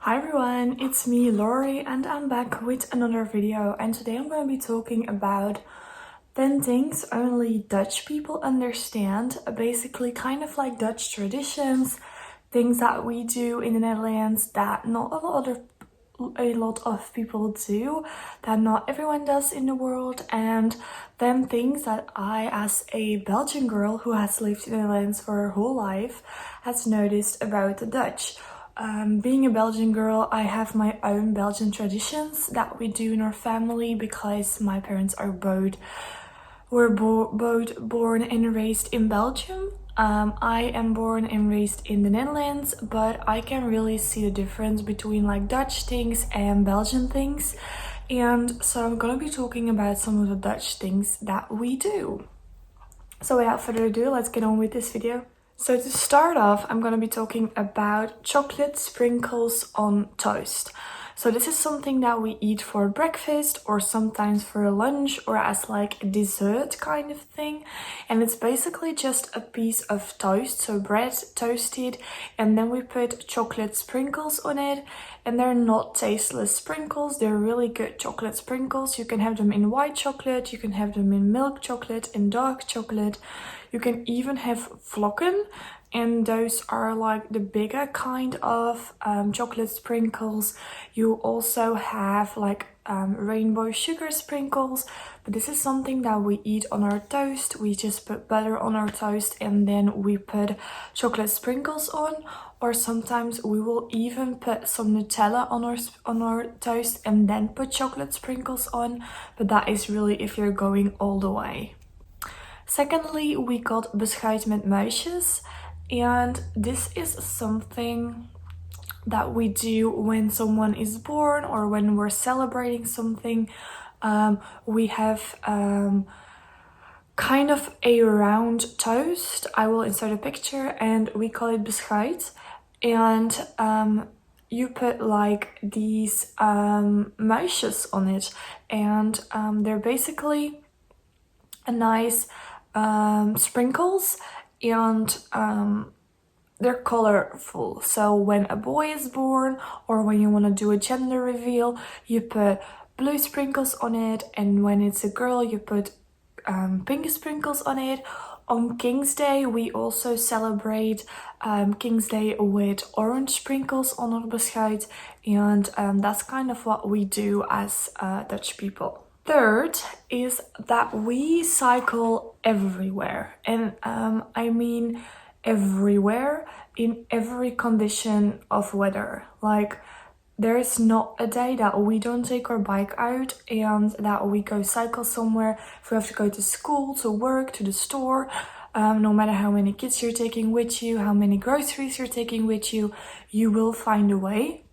Hi everyone, it's me Lori and I'm back with another video, and today I'm going to be talking about 10 things only Dutch people understand, basically kind of like Dutch traditions, things that we do in the Netherlands that not a lot of people do, that not everyone does in the world, and then things that I, as a Belgian girl who has lived in the Netherlands for her whole life, has noticed about the Dutch. Being a Belgian girl, I have my own Belgian traditions that we do in our family because my parents are both born and raised in Belgium. I am born and raised in the Netherlands, but I can really see the difference between like Dutch things and Belgian things. And so I'm gonna be talking about some of the Dutch things that we do. So without further ado, let's get on with this video. So to start off, I'm going to be talking about chocolate sprinkles on toast. So this is something that we eat for breakfast or sometimes for lunch or as like a dessert kind of thing. And it's basically just a piece of toast, so bread toasted, and then we put chocolate sprinkles on it. And they're not tasteless sprinkles, they're really good chocolate sprinkles. You can have them in white chocolate, you can have them in milk chocolate, in dark chocolate. You can even have vlokken, and those are like the bigger kind of chocolate sprinkles. You also have like rainbow sugar sprinkles, but this is something that we eat on our toast. We just put butter on our toast and then we put chocolate sprinkles on, or sometimes we will even put some Nutella on our toast and then put chocolate sprinkles on, but that is really if you're going all the way. Secondly, we got beschuit met muisjes, and this is something that we do when someone is born or when we're celebrating something. We have kind of a round toast. I will insert a picture, and we call it beschuit. And you put like these muisjes on it, and they're basically a nice sprinkles, and they're colorful. So when a boy is born or when you want to do a gender reveal, you put blue sprinkles on it, and when it's a girl you put pink sprinkles on it. On King's Day we also celebrate King's Day with orange sprinkles on our beschuit, and that's kind of what we do as Dutch people. Third is that we cycle everywhere, and I mean everywhere, in every condition of weather. Like, there is not a day that we don't take our bike out and that we go cycle somewhere. If we have to go to school, to work, to the store, no matter how many kids you're taking with you, how many groceries you're taking with you, you will find a way.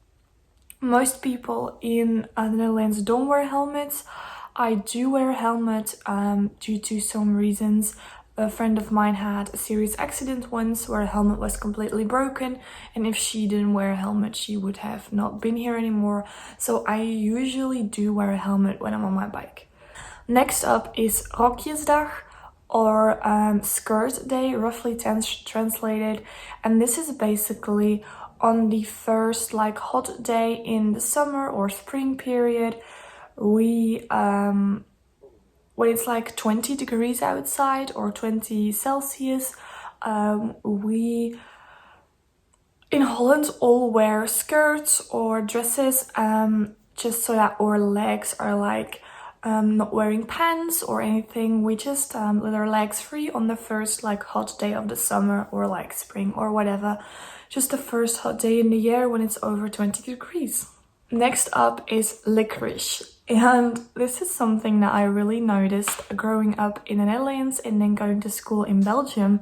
Most people in the Netherlands don't wear helmets. I do wear a helmet due to some reasons. A friend of mine had a serious accident once where a helmet was completely broken, and if she didn't wear a helmet she would have not been here anymore. So I usually do wear a helmet when I'm on my bike. Next up is Rokjesdag, or skirt day, roughly translated, and this is basically on the first like hot day in the summer or spring period. We when it's like 20 degrees outside or 20 Celsius, we in Holland all wear skirts or dresses, just so that our legs are like not wearing pants or anything. We just let our legs free on the first like hot day of the summer or like spring or whatever, just the first hot day in the year when it's over 20 degrees. Next up is licorice, and this is something that I really noticed growing up in the Netherlands and then going to school in Belgium.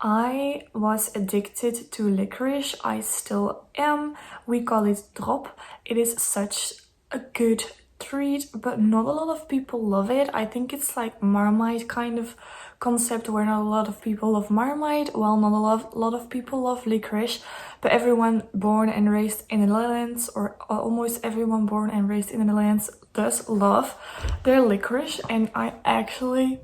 I was addicted to licorice. I still am. We call it drop. It is such a good treat, but not a lot of people love it. I think it's like Marmite kind of concept where not a lot of people love Marmite. Well, not a lot of people love licorice, but everyone born and raised in the Netherlands, or almost everyone born and raised in the Netherlands, does love their licorice. And I actually,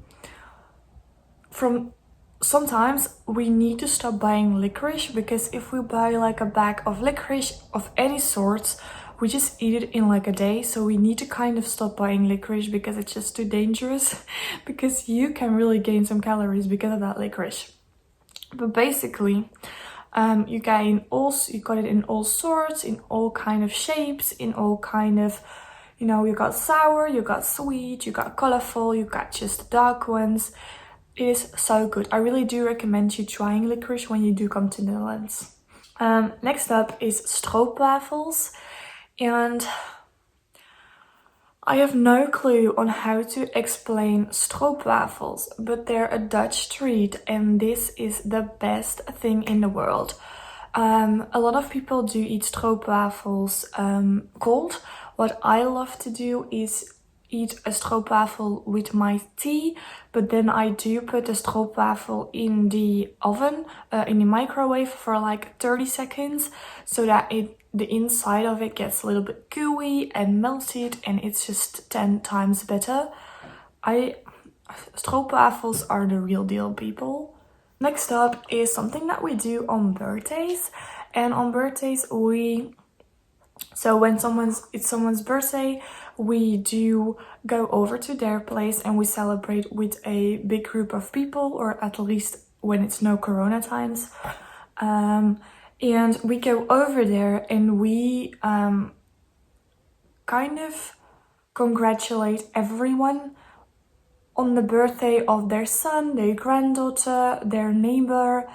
from sometimes we need to stop buying licorice, because if we buy like a bag of licorice of any sort, we just eat it in like a day. So we need to kind of stop buying licorice because it's just too dangerous because you can really gain some calories because of that licorice. But basically, you got it in all sorts, in all kind of shapes, in all kind of, you got sour, you got sweet, you got colorful, you got just dark ones. It is so good. I really do recommend you trying licorice when you do come to the Netherlands. Next up is stroopwafels, and I have no clue on how to explain stroopwafels, but they're a Dutch treat and this is the best thing in the world. A lot of people do eat stroopwafels cold. What I love to do is eat a stroopwafel with my tea, but then I do put the stroopwafel in the oven, in the microwave for like 30 seconds, so that the inside of it gets a little bit gooey and melted, and it's just 10 times better. Stroopwafels are the real deal, people. Next up is something that we do on birthdays, and on birthdays so when it's someone's birthday, we do go over to their place and we celebrate with a big group of people, or at least when it's no corona times. And we go over there and we kind of congratulate everyone on the birthday of their son, their granddaughter, their neighbor,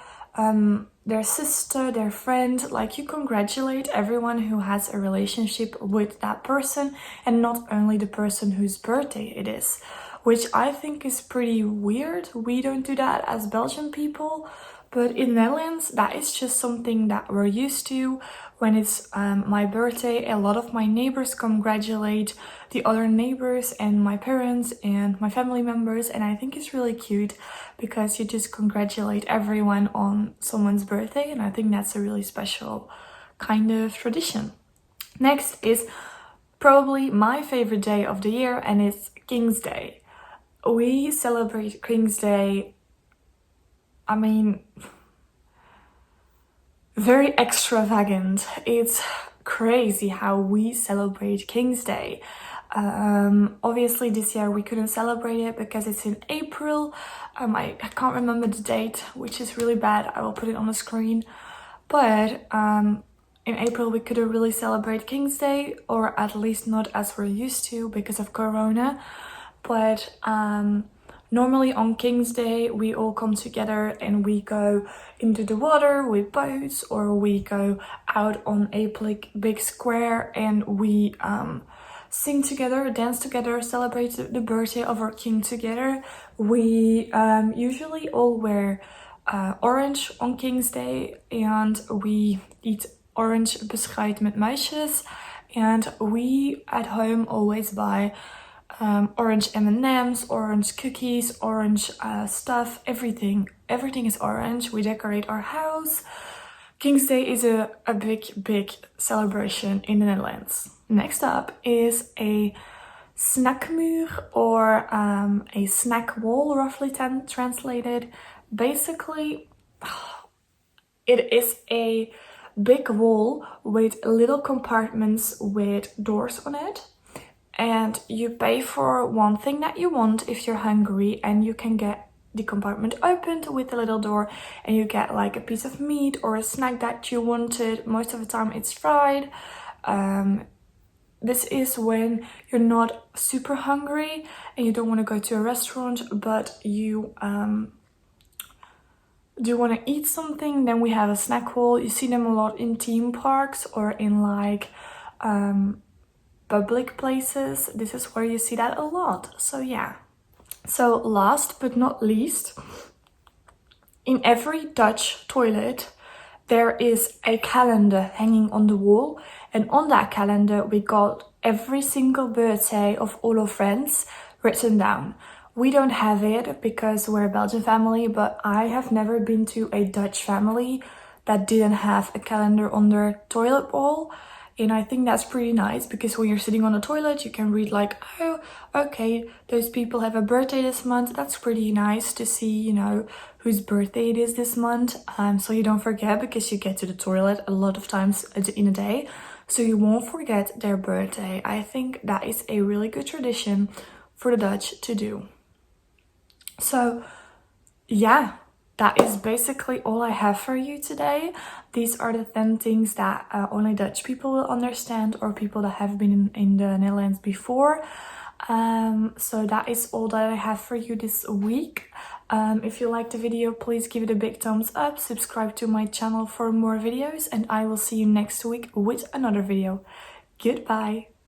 their sister, their friend. Like, you congratulate everyone who has a relationship with that person, and not only the person whose birthday it is, which I think is pretty weird. We don't do that as Belgian people, but in Netherlands, that is just something that we're used to. When it's my birthday, a lot of my neighbors congratulate the other neighbors and my parents and my family members, and I think it's really cute because you just congratulate everyone on someone's birthday, and I think that's a really special kind of tradition. Next is probably my favorite day of the year, and it's King's Day. We celebrate King's Day, very extravagant. It's crazy how we celebrate King's Day. Obviously this year we couldn't celebrate it because it's in April. I can't remember the date, which is really bad. I will put it on the screen. But in April we couldn't really celebrate King's Day, or at least not as we're used to because of Corona. But normally on King's Day, we all come together and we go into the water with boats, or we go out on a big square and we sing together, dance together, celebrate the birthday of our king together. We usually all wear orange on King's Day, and we eat orange beschuit met muisjes. And we at home always buy orange M&Ms, orange cookies, orange stuff, everything is orange. We decorate our house. King's Day is a big celebration in the Netherlands. Next up is a snackmuur, or a snack wall, roughly translated. Basically, it is a big wall with little compartments with doors on it. And you pay for one thing that you want if you're hungry, and you can get the compartment opened with a little door, and you get like a piece of meat or a snack that you wanted. Most of the time it's fried. This is when you're not super hungry and you don't want to go to a restaurant, but you do want to eat something. Then we have a snack wall. You see them a lot in theme parks or in like public places. This is where you see that a lot. So yeah. So last but not least, in every Dutch toilet there is a calendar hanging on the wall, and on that calendar we got every single birthday of all our friends written down. We don't have it because we're a Belgian family, but I have never been to a Dutch family that didn't have a calendar on their toilet wall. And I think that's pretty nice because when you're sitting on the toilet, you can read like, oh, okay, those people have a birthday this month. That's pretty nice to see, you know, whose birthday it is this month. So you don't forget, because you get to the toilet a lot of times in a day. So you won't forget their birthday. I think that is a really good tradition for the Dutch to do. So yeah, that is basically all I have for you today. These are the 10 things that only Dutch people will understand, or people that have been in the Netherlands before. So that is all that I have for you this week. If you liked the video, please give it a big thumbs up, subscribe to my channel for more videos, and I will see you next week with another video. Goodbye!